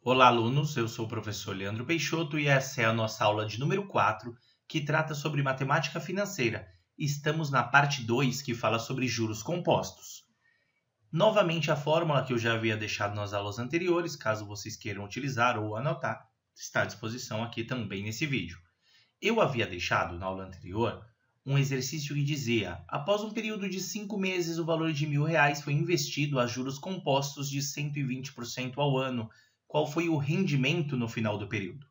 Olá, alunos! Eu sou o professor Leandro Peixoto e essa é a nossa aula de número 4, que trata sobre matemática financeira. Estamos na parte 2, que fala sobre juros compostos. Novamente, a fórmula que eu já havia deixado nas aulas anteriores, caso vocês queiram utilizar ou anotar, está à disposição aqui também nesse vídeo. Eu havia deixado, na aula anterior, um exercício que dizia: após um período de 5 meses, o valor de R$ 1.000 foi investido a juros compostos de 120% ao ano. Qual foi o rendimento no final do período?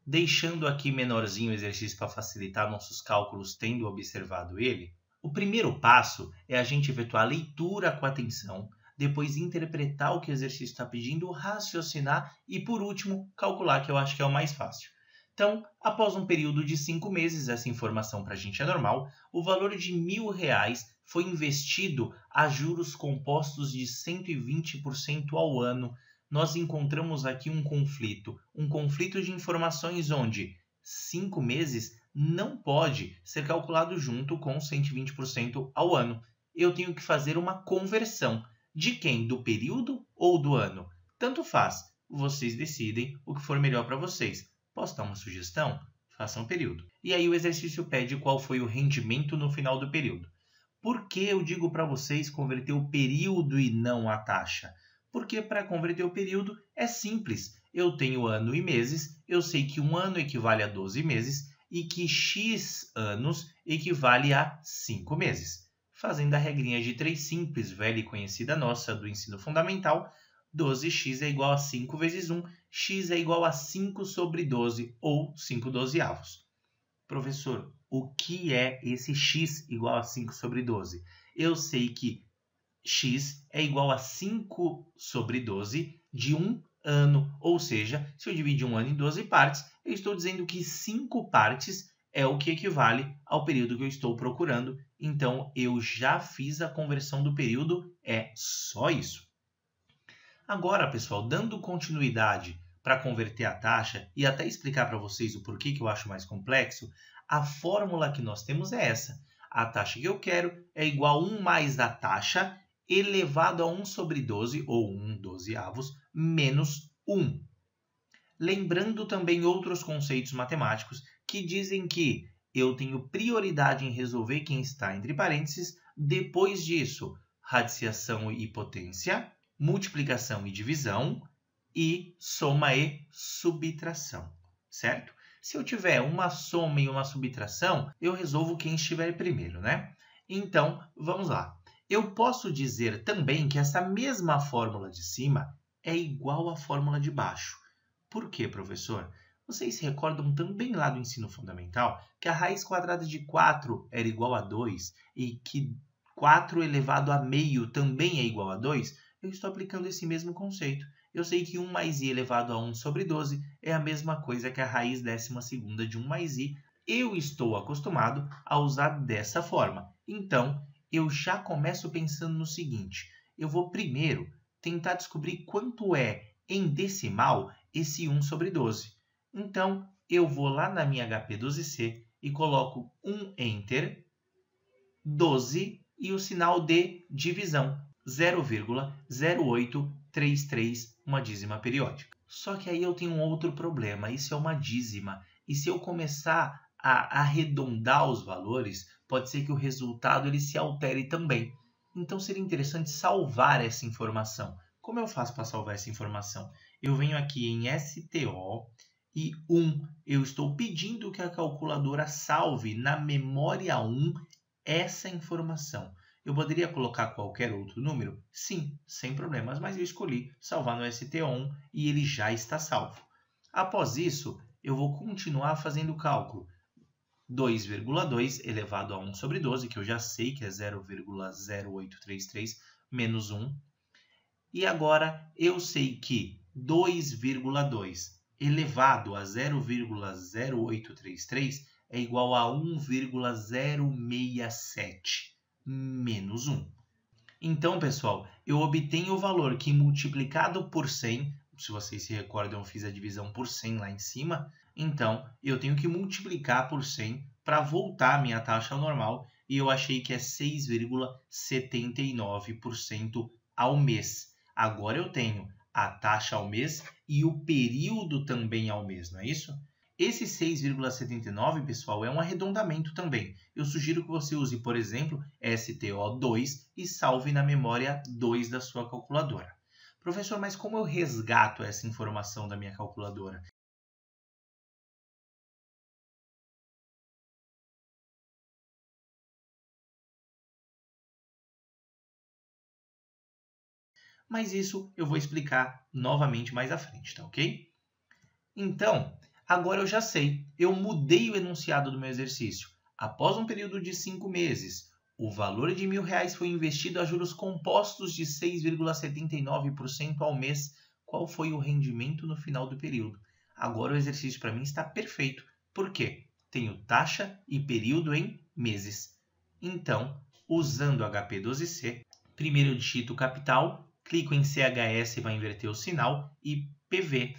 Deixando aqui menorzinho o exercício para facilitar nossos cálculos, tendo observado ele, o primeiro passo é a gente efetuar a leitura com atenção, depois interpretar o que o exercício está pedindo, raciocinar e, por último, calcular, que eu acho que é o mais fácil. Então, após um período de 5 meses, essa informação para a gente é normal, o valor de R$ 1.000 foi investido a juros compostos de 120% ao ano. Nós encontramos aqui um conflito de informações onde 5 meses não pode ser calculado junto com 120% ao ano. Eu tenho que fazer uma conversão. De quem? Do período ou do ano? Tanto faz. Vocês decidem o que for melhor para vocês. Posso dar uma sugestão? Façam período. E aí o exercício pede qual foi o rendimento no final do período. Por que eu digo para vocês converter o período e não a taxa? Porque para converter o período é simples. Eu tenho ano e meses, eu sei que um ano equivale a 12 meses e que x anos equivale a 5 meses. Fazendo a regrinha de 3 simples, velha e conhecida nossa do ensino fundamental, 12x é igual a 5 vezes 1, x é igual a 5 sobre 12, ou 5/12. Professor, o que é esse x igual a 5 sobre 12? Eu sei que x é igual a 5 sobre 12 de um ano. Ou seja, se eu dividir um ano em 12 partes, eu estou dizendo que 5 partes é o que equivale ao período que eu estou procurando. Então, eu já fiz a conversão do período, é só isso. Agora, pessoal, dando continuidade para converter a taxa e até explicar para vocês o porquê que eu acho mais complexo, a fórmula que nós temos é essa. A taxa que eu quero é igual a 1 mais a taxa elevado a 1 sobre 12, ou 1/12, menos 1. Lembrando também outros conceitos matemáticos que dizem que eu tenho prioridade em resolver quem está entre parênteses, depois disso, radiciação e potência, multiplicação e divisão, e soma e subtração, certo? Se eu tiver uma soma e uma subtração, eu resolvo quem estiver primeiro, né? Então, vamos lá. Eu posso dizer também que essa mesma fórmula de cima é igual à fórmula de baixo. Por quê, professor? Vocês se recordam também lá do ensino fundamental que a raiz quadrada de 4 era igual a 2 e que 4 elevado a meio também é igual a 2? Eu estou aplicando esse mesmo conceito. Eu sei que 1 mais i elevado a 1 sobre 12 é a mesma coisa que a raiz 12ª de 1 mais i. Eu estou acostumado a usar dessa forma. Então, eu já começo pensando no seguinte: eu vou primeiro tentar descobrir quanto é em decimal esse 1 sobre 12. Então, eu vou lá na minha HP12C e coloco um Enter, 12 e o sinal de divisão, 0,0833, uma dízima periódica. Só que aí eu tenho um outro problema, isso é uma dízima. E se eu começar a arredondar os valores, pode ser que o resultado ele se altere também. Então seria interessante salvar essa informação. Como eu faço para salvar essa informação? Eu venho aqui em STO e 1. Eu estou pedindo que a calculadora salve na memória 1 essa informação. Eu poderia colocar qualquer outro número? Sim, sem problemas, mas eu escolhi salvar no STO1 e ele já está salvo. Após isso, eu vou continuar fazendo o cálculo. 2,2 elevado a 1 sobre 12, que eu já sei que é 0,0833 menos 1. E agora eu sei que 2,2 elevado a 0,0833 é igual a 1,067 menos 1. Então, pessoal, eu obtenho o valor que multiplicado por 100, se vocês se recordam, eu fiz a divisão por 100 lá em cima, então eu tenho que multiplicar por 100 para voltar a minha taxa ao normal, e eu achei que é 6,79% ao mês. Agora eu tenho a taxa ao mês e o período também ao mês, não é isso? Esse 6,79, pessoal, é um arredondamento também. Eu sugiro que você use, por exemplo, STO2 e salve na memória 2 da sua calculadora. Professor, mas como eu resgato essa informação da minha calculadora? Mas isso eu vou explicar novamente mais à frente, tá ok? Então, agora eu já sei, eu mudei o enunciado do meu exercício. Após um período de 5 meses, o valor de R$ 1.000 foi investido a juros compostos de 6,79% ao mês. Qual foi o rendimento no final do período? Agora o exercício para mim está perfeito. Por quê? Tenho taxa e período em meses. Então, usando HP12C, primeiro eu digito o capital, clico em CHS, vai inverter o sinal, e PV.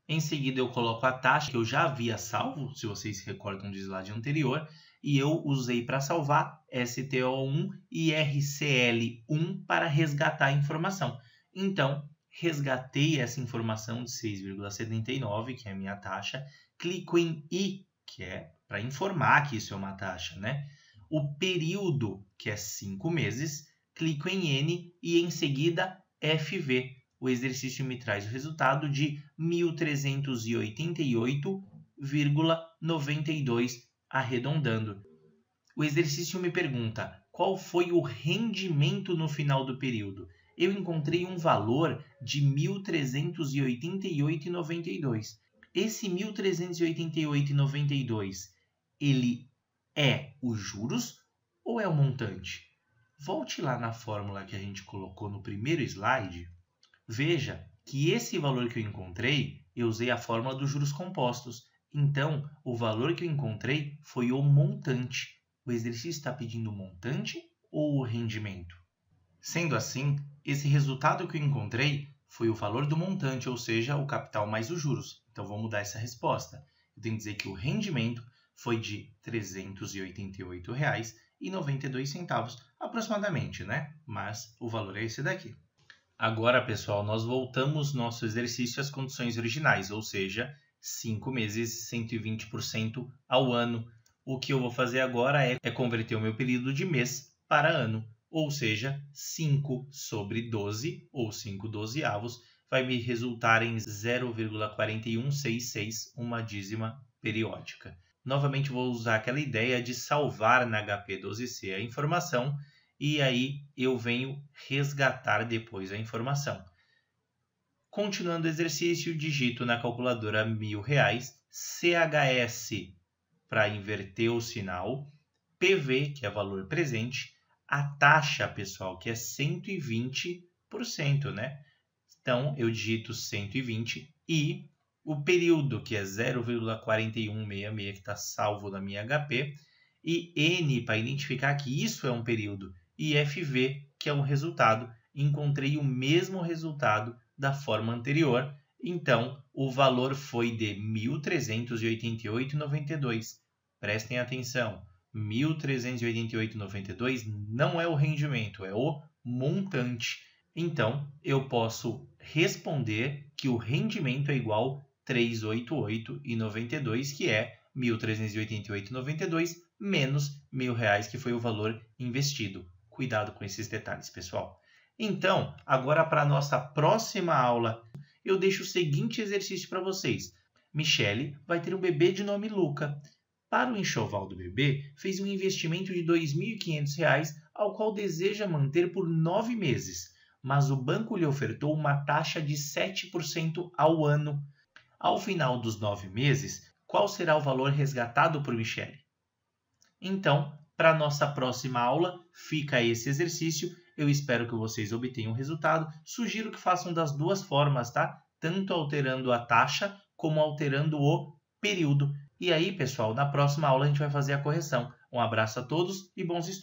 Em seguida eu coloco a taxa que eu já havia salvo, se vocês se recordam do slide anterior, e eu usei para salvar STO1 e RCL1 para resgatar a informação. Então, resgatei essa informação de 6,79, que é a minha taxa, clico em I, que é para informar que isso é uma taxa, né? O período, que é 5 meses, clico em N e em seguida FV. O exercício me traz o resultado de 1.388,92, arredondando. O exercício me pergunta qual foi o rendimento no final do período. Eu encontrei um valor de 1.388,92. Esse 1.388,92, ele é os juros ou é o montante? Volte lá na fórmula que a gente colocou no primeiro slide. Veja que esse valor que eu encontrei, eu usei a fórmula dos juros compostos. Então, o valor que eu encontrei foi o montante. O exercício está pedindo o montante ou o rendimento? Sendo assim, esse resultado que eu encontrei foi o valor do montante, ou seja, o capital mais os juros. Então, vou mudar essa resposta. Eu tenho que dizer que o rendimento foi de R$ 388,92, aproximadamente, né? Mas o valor é esse daqui. Agora, pessoal, nós voltamos nosso exercício às condições originais, ou seja, 5 meses, 120% ao ano. O que eu vou fazer agora é converter o meu período de mês para ano, ou seja, 5 sobre 12, ou 5 dozeavos, vai me resultar em 0,4166, uma dízima periódica. Novamente vou usar aquela ideia de salvar na HP12C a informação, e aí eu venho resgatar depois a informação. Continuando o exercício, digito na calculadora R$ 1.000, CHS para inverter o sinal, PV, que é valor presente, a taxa, pessoal, que é 120%, né? Então, eu digito 120 e o período, que é 0,4166, que está salvo na minha HP, e N para identificar que isso é um período, e FV, que é um resultado. Encontrei o mesmo resultado da forma anterior, então o valor foi de 1.388,92. Prestem atenção, 1.388,92 não é o rendimento, é o montante. Então, eu posso responder que o rendimento é igual a 388,92, que é 1.388,92 menos R$ 1.000, que foi o valor investido. Cuidado com esses detalhes, pessoal. Então, agora para a nossa próxima aula, eu deixo o seguinte exercício para vocês. Michele vai ter um bebê de nome Luca. Para o enxoval do bebê, fez um investimento de R$ 2.500, ao qual deseja manter por 9 meses, mas o banco lhe ofertou uma taxa de 7% ao ano. Ao final dos 9 meses, qual será o valor resgatado por Michele? Então, para a nossa próxima aula, fica esse exercício. Eu espero que vocês obtenham o resultado. Sugiro que façam das duas formas, tá? Tanto alterando a taxa, como alterando o período. E aí, pessoal, na próxima aula a gente vai fazer a correção. Um abraço a todos e bons estudos!